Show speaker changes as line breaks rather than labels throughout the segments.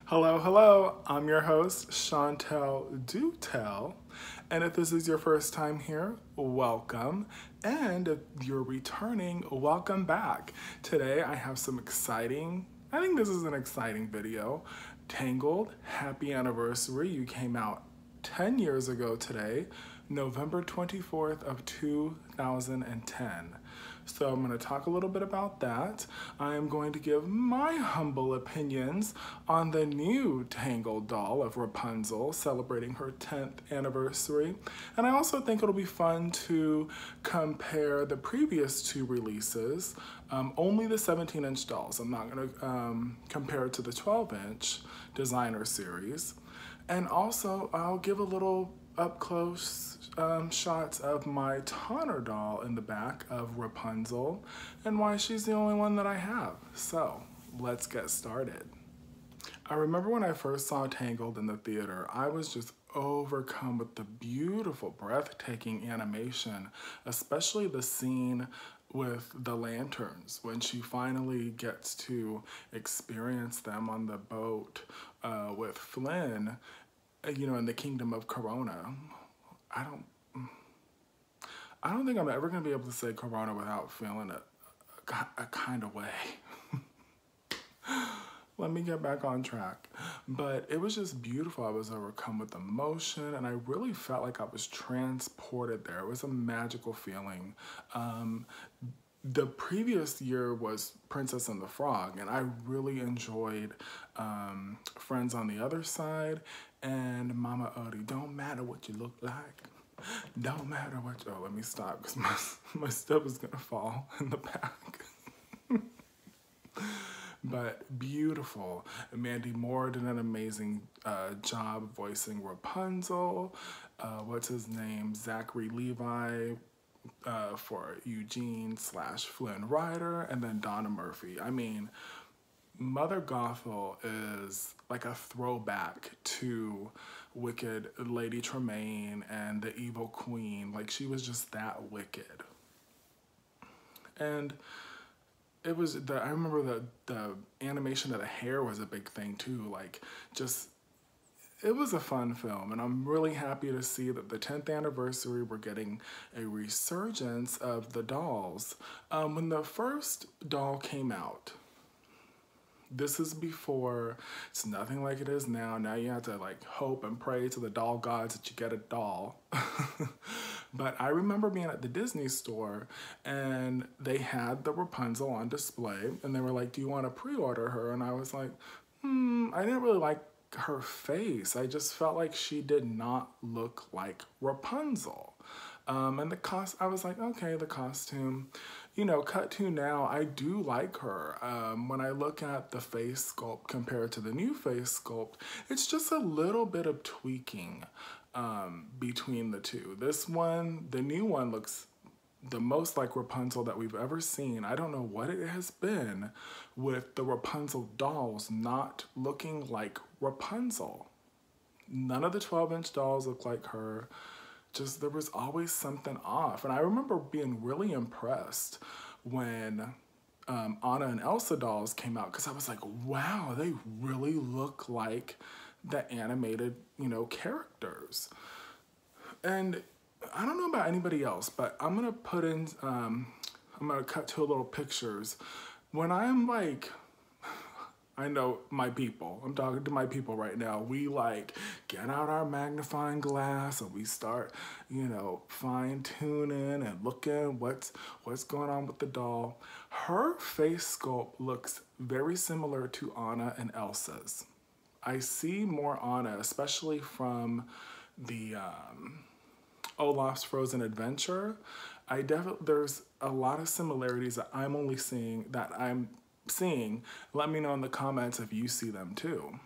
Hello, hello. I'm your host, Chantel Dutel. And if this is your first time here, welcome. And if you're returning, welcome back. Today I have some I think this is an exciting video. Tangled, happy anniversary. You came out 10 years ago today, November 24th of 2010. So I'm going to talk a little bit about that. I am going to give my humble opinions on the new Tangled doll of Rapunzel celebrating her 10th anniversary. And I also think it'll be fun to compare the previous two releases, only the 17-inch dolls. I'm not going to compare it to the 12-inch designer series. And also I'll give a little up close shots of my Tonner doll in the back of Rapunzel and why she's the only one that I have. So let's get started. I remember when I first saw Tangled in the theater, I was just overcome with the beautiful, breathtaking animation, especially the scene with the lanterns when she finally gets to experience them on the boat with Flynn, in the kingdom of Corona. I don't think I'm ever gonna be able to say Corona without feeling a kind of way. Let me get back on track. But it was just beautiful. I was overcome with emotion and I really felt like I was transported there. It was a magical feeling. The previous year was Princess and the Frog, and I really enjoyed Friends on the Other Side and Mama Odie. Don't matter what you look like. Don't matter what you... Oh, let me stop because my stuff is going to fall in the back. But beautiful. Mandy Moore did an amazing job voicing Rapunzel. What's his name? Zachary Levi for Eugene / Flynn Rider, and then Donna Murphy. I mean, Mother Gothel is like a throwback to Wicked Lady Tremaine and the Evil Queen. Like, she was just that wicked. And it was I remember the animation of the hair was a big thing too. Like, just, it was a fun film, and I'm really happy to see that the 10th anniversary, we're getting a resurgence of the dolls. When the first doll came out, this is before, it's nothing like it is now. Now you have to like hope and pray to the doll gods that you get a doll. But I remember being at the Disney store and they had the Rapunzel on display and they were like, do you want to pre-order her? And I was like, I didn't really like her face. I just felt like she did not look like Rapunzel. And I was like, okay, the costume, cut to now, I do like her. When I look at the face sculpt compared to the new face sculpt, it's just a little bit of tweaking between the two. This one, the new one, looks the most like Rapunzel that we've ever seen. I don't know what it has been with the Rapunzel dolls not looking like Rapunzel. None of the 12-inch dolls look like her. Just, there was always something off. And I remember being really impressed when Anna and Elsa dolls came out, because I was like, wow, they really look like the animated, characters. And I don't know about anybody else, but I'm gonna put in, I'm gonna cut to a little pictures. When I'm like, I know my people, I'm talking to my people right now, we like get out our magnifying glass and we start, fine tuning and looking what's going on with the doll. Her face sculpt looks very similar to Anna and Elsa's. I see more Anna, especially from the Olaf's Frozen Adventure. There's a lot of similarities that I'm seeing. Let me know in the comments if you see them too.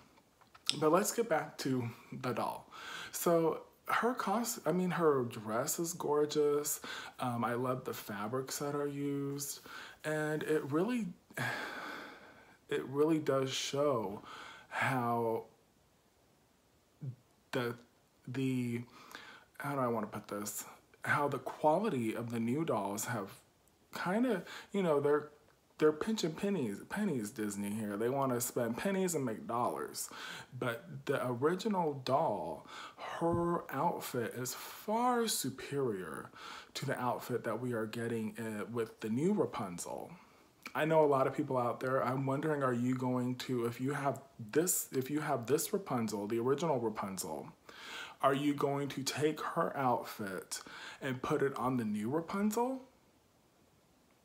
But let's get back to the doll. So her her dress is gorgeous. I love the fabrics that are used, and it really does show how how do I want to put this? How the quality of the new dolls have kind of, they're pinching pennies, Disney here. They want to spend pennies and make dollars. But the original doll, her outfit is far superior to the outfit that we are getting with the new Rapunzel. I know a lot of people out there, I'm wondering, are you going to, if you have this Rapunzel, the original Rapunzel, are you going to take her outfit and put it on the new Rapunzel?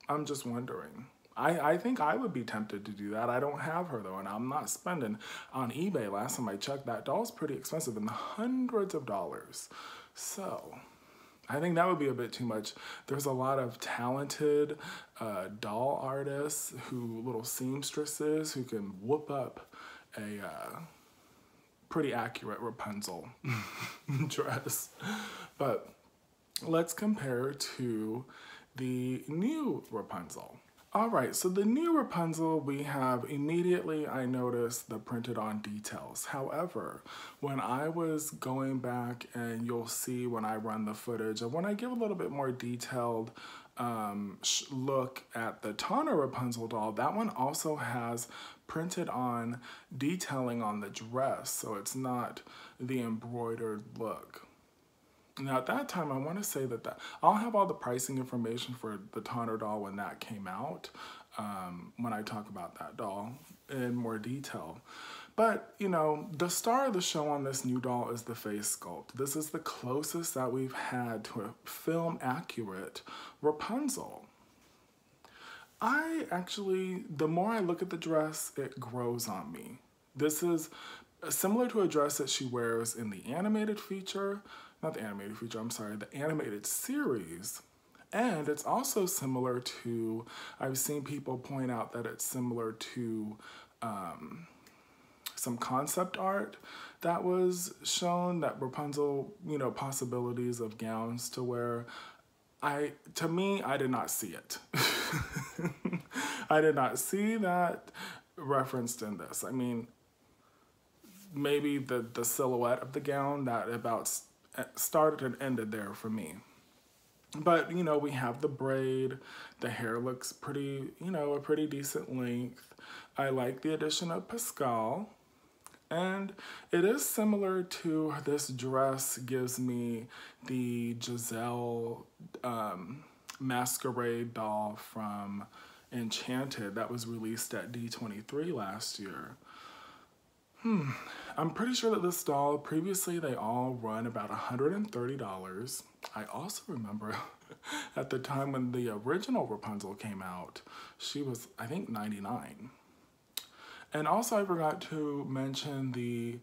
I'm just wondering. I think I would be tempted to do that. I don't have her though, and I'm not spending on eBay. Last time I checked, that doll's pretty expensive, in the hundreds of dollars. So I think that would be a bit too much. There's a lot of talented doll artists, little seamstresses, who can whoop up a pretty accurate Rapunzel dress. But let's compare to the new Rapunzel. All right, so the new Rapunzel, we have immediately, I noticed the printed on details. However, when I was going back, and you'll see when I run the footage, and when I give a little bit more detailed look at the Tonner Rapunzel doll, that one also has printed on detailing on the dress, so it's not the embroidered look. Now at that time, I want to say that I'll have all the pricing information for the Tonner doll when that came out, when I talk about that doll in more detail. But, you know, the star of the show on this new doll is the face sculpt. This is the closest that we've had to a film accurate Rapunzel. The more I look at the dress, it grows on me. This is similar to a dress that she wears in the animated feature, not the animated feature, I'm sorry, the animated series. And it's also similar to, I've seen people point out that it's similar to some concept art that was shown, that Rapunzel, you know, possibilities of gowns to wear. To me, I did not see it. I did not see that referenced in this. I mean, maybe the silhouette of the gown, that about started and ended there for me. But, you know, we have the braid. The hair looks pretty, you know, a pretty decent length. I like the addition of Pascal. And it is similar to, this dress gives me the Giselle masquerade doll from Enchanted that was released at D23 last year. I'm pretty sure that this doll, previously they all run about $130. I also remember at the time when the original Rapunzel came out, she was, I think, $99. And also I forgot to mention the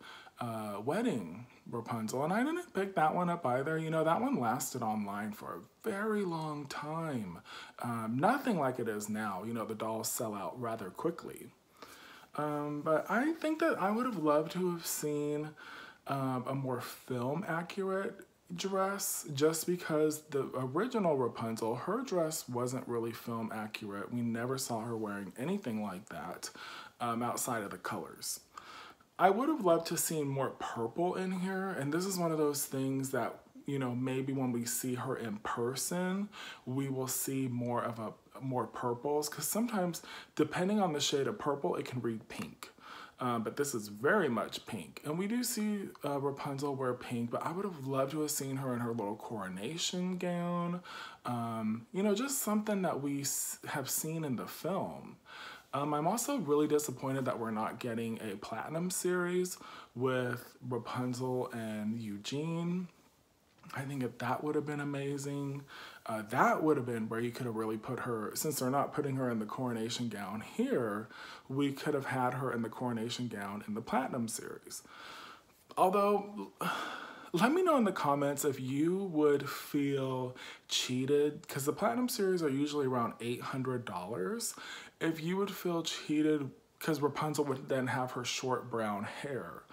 wedding Rapunzel, and I didn't pick that one up either. You know, that one lasted online for a very long time. Nothing like it is now. You know, the dolls sell out rather quickly. But I think that I would have loved to have seen a more film accurate dress, just because the original Rapunzel, her dress wasn't really film accurate. We never saw her wearing anything like that outside of the colors. I would have loved to see more purple in here, and this is one of those things that, you know, maybe when we see her in person, we will see more purples, because sometimes, depending on the shade of purple, it can read pink. But this is very much pink. And we do see Rapunzel wear pink, but I would have loved to have seen her in her little coronation gown. You know, just something that we have seen in the film. I'm also really disappointed that we're not getting a Platinum series with Rapunzel and Eugene. I think that would have been amazing. That would have been where you could have really put her, since they're not putting her in the coronation gown here, we could have had her in the coronation gown in the Platinum series. Although, let me know in the comments if you would feel cheated, because the Platinum series are usually around $800. If you would feel cheated, because Rapunzel would then have her short brown hair.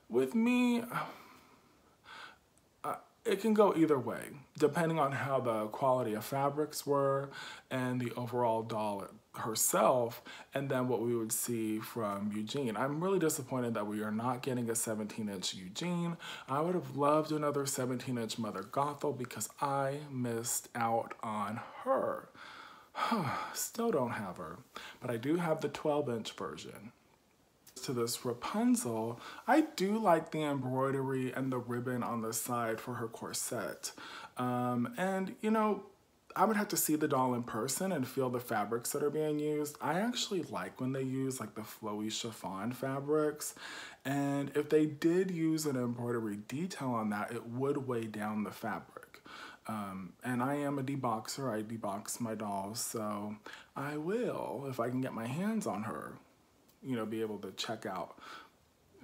With me, it can go either way, depending on how the quality of fabrics were and the overall doll herself, and then what we would see from Eugene. I'm really disappointed that we are not getting a 17-inch Eugene. I would have loved another 17-inch Mother Gothel, because I missed out on her. Still don't have her, but I do have the 12-inch version. To this Rapunzel, I do like the embroidery and the ribbon on the side for her corset. And you know, I would have to see the doll in person and feel the fabrics that are being used. I actually like when they use like the flowy chiffon fabrics. And if they did use an embroidery detail on that, it would weigh down the fabric. And I am a deboxer. I debox my dolls, so I will, if I can get my hands on her, you know, be able to check out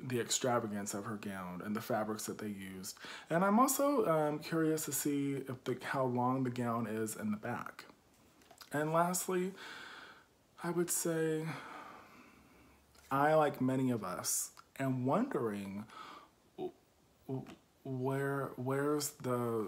the extravagance of her gown and the fabrics that they used. And I'm also curious to see if how long the gown is in the back. And lastly, I would say I, like many of us, am wondering where's the,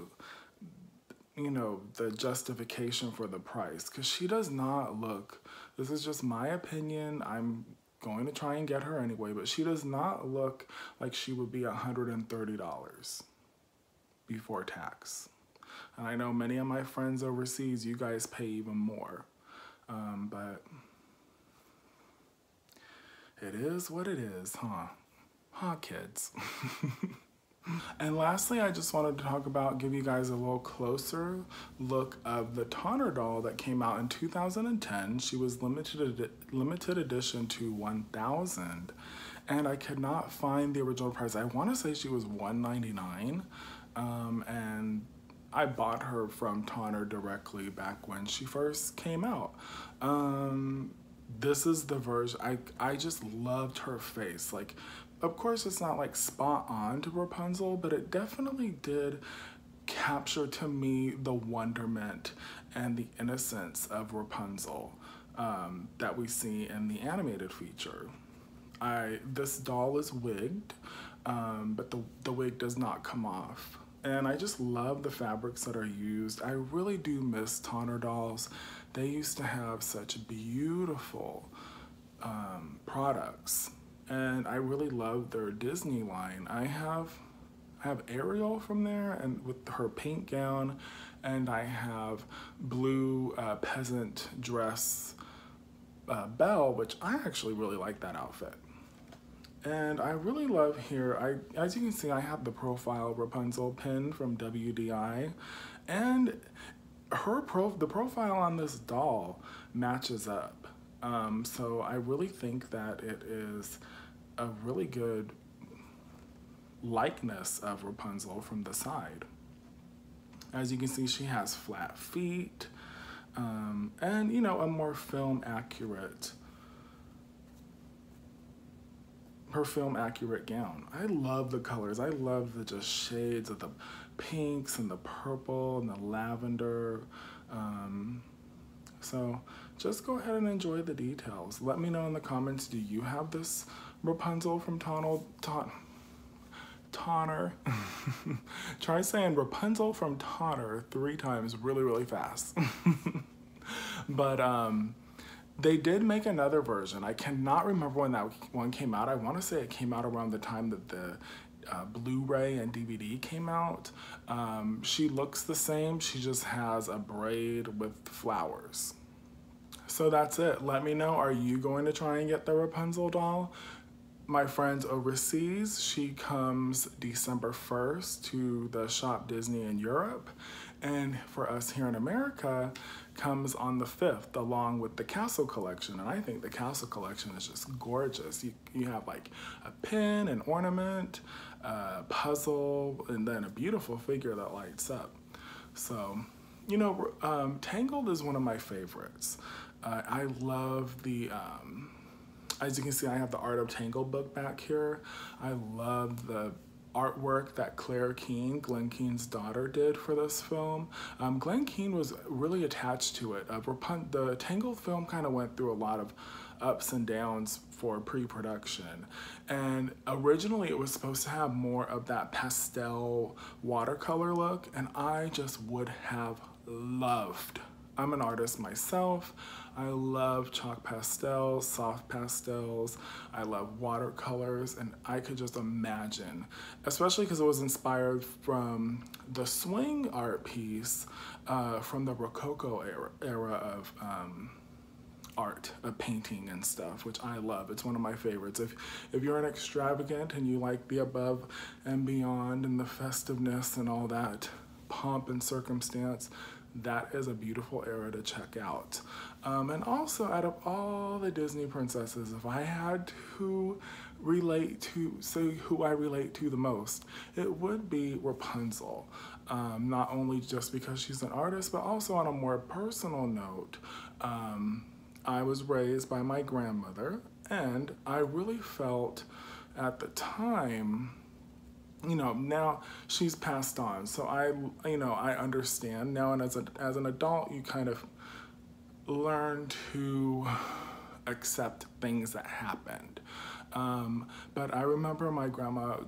you know, the justification for the price, because she does not look, this is just my opinion, I'm going to try and get her anyway, but she does not look like she would be $130 before tax. And I know many of my friends overseas, you guys pay even more. But it is what it is, huh? Huh, kids? And lastly, I just wanted to talk about, give you guys a little closer look of the Tonner doll that came out in 2010. She was limited edition to 1,000, and I could not find the original price. I want to say she was $199, and I bought her from Tonner directly back when she first came out. This is the version, I just loved her face. Like, of course, it's not like spot on to Rapunzel, but it definitely did capture to me the wonderment and the innocence of Rapunzel that we see in the animated feature. This doll is wigged, but the wig does not come off. And I just love the fabrics that are used. I really do miss Tonner dolls. They used to have such beautiful products. And I really love their Disney line. I have Ariel from there, and with her pink gown, and I have blue peasant dress Belle, which I actually really like that outfit. And I really love here, as you can see, I have the profile Rapunzel pin from WDI, and the profile on this doll matches up. So I really think that it is a really good likeness of Rapunzel from the side. As you can see, she has flat feet, and you know, a more film accurate gown. I love the colors. I love the just shades of the pinks and the purple and the lavender. So just go ahead and enjoy the details. Let me know in the comments, do you have this Rapunzel from Tonner? Try saying Rapunzel from Tonner 3 times really fast. But they did make another version. I cannot remember when that one came out. I want to say it came out around the time that the Blu-ray and DVD came out. She looks the same, she just has a braid with flowers. So that's it. Let me know, are you going to try and get the Rapunzel doll? My friends overseas, she comes December 1st to the Shop Disney in Europe. And for us here in America, comes on the 5th along with the Castle Collection. And I think the Castle Collection is just gorgeous. You have like a pin, an ornament, a puzzle, and then a beautiful figure that lights up. So, you know, Tangled is one of my favorites. I love the, as you can see, I have the Art of Tangled book back here. I love the artwork that Claire Keane, Glen Keane's daughter, did for this film. Glen Keane was really attached to it. The Tangled film kind of went through a lot of ups and downs for pre-production. And originally it was supposed to have more of that pastel watercolor look, and I just would have loved, I'm an artist myself, I love chalk pastels, soft pastels. I love watercolors, and I could just imagine, especially because it was inspired from the swing art piece from the Rococo era of art, of painting and stuff, which I love. It's one of my favorites. If you're an extravagant and you like the above and beyond and the festiveness and all that pomp and circumstance, that is a beautiful era to check out. And also, out of all the Disney princesses, if I had to say who I relate to the most, it would be Rapunzel. Not only just because she's an artist, but also on a more personal note. I was raised by my grandmother, and I really felt at the time, now she's passed on, so I understand now, and as an adult, you kind of learn to accept things that happened. But I remember my grandma,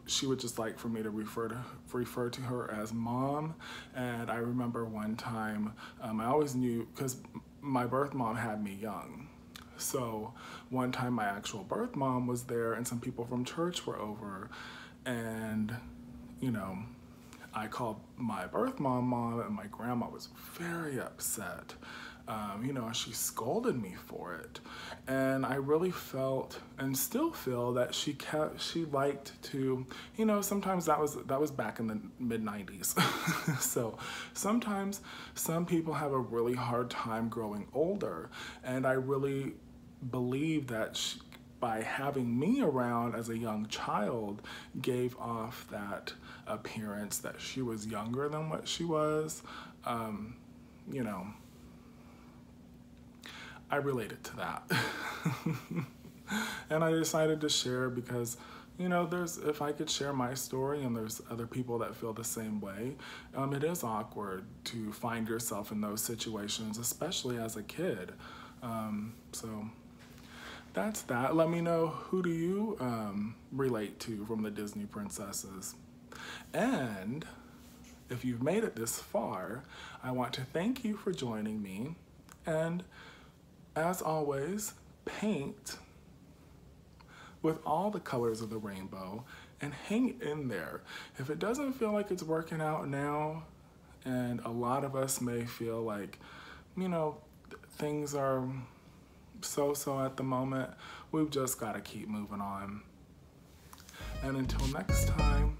she would just like for me to refer to her as mom. And I remember one time, I always knew, because my birth mom had me young. So one time my actual birth mom was there and some people from church were over, and I called my birth mom, and my grandma was very upset. She scolded me for it. And I really felt and still feel that she liked to, sometimes that was back in the mid-90s. So sometimes some people have a really hard time growing older. And I really believe that by having me around as a young child gave off that appearance that she was younger than what she was. I related to that. And I decided to share because, if I could share my story and there's other people that feel the same way, it is awkward to find yourself in those situations, especially as a kid. So that's that. Let me know, who do you relate to from the Disney princesses? And if you've made it this far, I want to thank you for joining me. And as always, paint with all the colors of the rainbow and hang in there. If it doesn't feel like it's working out now, and a lot of us may feel like, things are so-so at the moment, we've just got to keep moving on. And until next time,